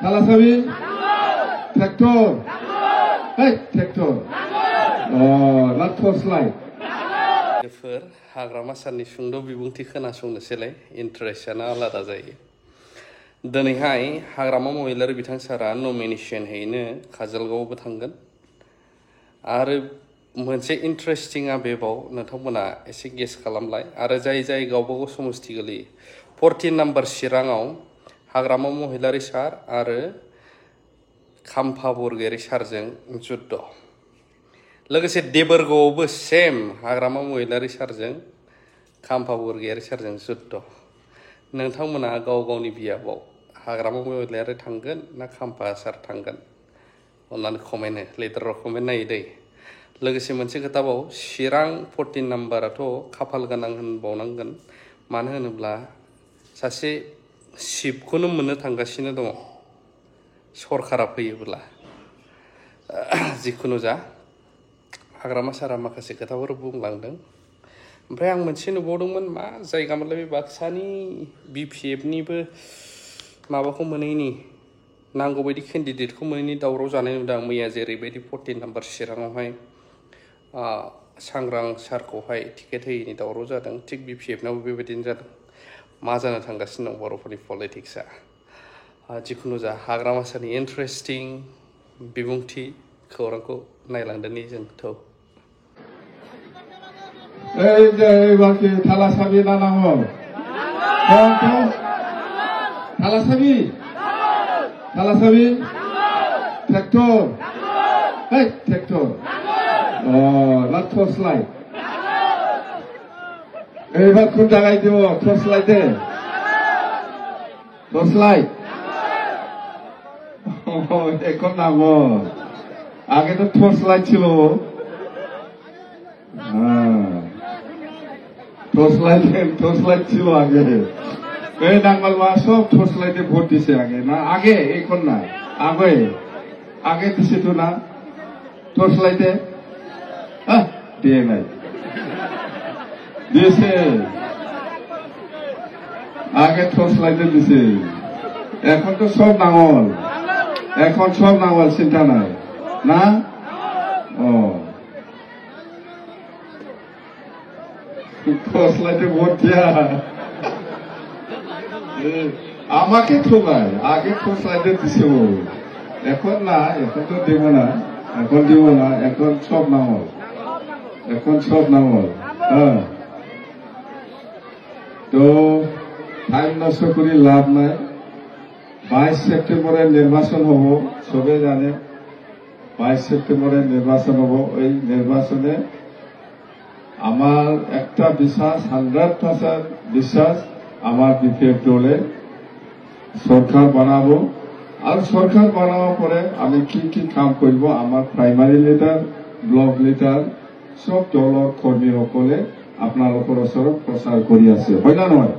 थालासाबि tractor hey tractor ना torchlight बेफोर हाग्रामा सारनि सुंद' बिबुंथि खोनासंनोसैलाय इन्टारेस्टआनो आलादा जायो। दिनैहाय हाग्रामा महिलारि बिथां सारा नमिनेसन हैनो काजलगावआवबो थांगोन आरो मोनसे इन्टारेस्टिंआ बेबाव नोंथांमोना एसे गेस खालामलाय आरो जाय गावबागाव समस्ति गोलैयो 14 नाम्बार चिराङाव हाग्रामा महिलारि सार आरो खाम्फा बरगयारि सारजों जुद्ध लोगोसे देबोरगावआवबो सेम हाग्रामा महिलारि सारजों खाम्फा बरगयारि सारजों जुद्ध नोंथांमोना गाव गावनि बियाबाव हाग्रामा महिलारि थांगोन ना खाम्फा सार थांगोन अन्नानै कमेन्ट हो लिडाराव कमेन्ट नायो दै लोगोसे मोनसे खोथाबाव चिरां 14 नाम्बाराथ' खाफाल गोनां होनबावनांगोन मानो होनोब्ला सासे सिफखौनो मोननो थांगासिनो दङ सरकारा फैयोब्ला जिखुनु जा हाग्रामा सारा माखासे खोथाफोर बुंलांदों ओमफ्राय आं मोनसे नुबावदोंमोन मा जायगा मोनलाय बे बाक्सानि BPFनिबो माबाखौ मोनैनि नांगौ बायदि केन्डिडेटखौ मोनैनि दावराव जानाय नुदों आं मैया जेरैबायदि 14 नाम्बार चिराङावहाय सांग्रां सारखौहाय टिकेट होयैनि दावराव जादों थिग BPFनावबो बेबायदिनो जादों मा जानो थांगासिनो दं बर'फोरनि पलिटिक्सआ जिखुनु जा हाग्रामा सारनि इन्टारेस्टिं बिबुंथि खौरांखौ नायलांदोनि जों थौ এই যে এবার কি থালাসাবি না নাঙ্গল থালাসাবি থালাসাবি ট্রেক্টর hey ট্রেক্টর না টর্চলাইট এইবার কোন জায়গায় দিব টর্চলাইটে টর্চলাইট এখন নাঙ্গল আগে তো টর্চলাইট ছিল টর্চলাইট ছিল আগে এই নাঙ্গলমা সব টর্চলাইটে ভোট দিছে আগে না আগে এখন না আগে আগে দিছে তো না টর্চলাইটে দিয়ে নাই দিয়েছে আগে টর্চলাইটে দিছে এখন তো সব নাঙ্গল এখন সব নাঙ্গল চিন্তা নাই না টর্চলাইটে ভোট দিয়া আমাকে ঠোকায় আগে টর্চলাইটে দিছে এখন না এখন তো দেব না এখন দেব না এখন সব নাঙ্গল এখন সব নাঙ্গল তো টাইম নষ্ট করে লাভ নাই 22 সেপ্টেম্বরে নির্বাচন হব সবে জানে 22 সেপ্টেম্বরে নির্বাচন হব ওই নির্বাচনে আমার একটা বিশ্বাস 100% বিশ্বাস আমার BPF দলে সরকার বানাবো আর সরকার বানাবার পরে আমি কি কাম করব আমার প্রাইমারি লিডার ব্লক লিডার সব দলৰ কৰ্মীসকলে আপোনালোকৰ ওচৰত প্ৰচাৰ কৰি আছে হয় না নহয়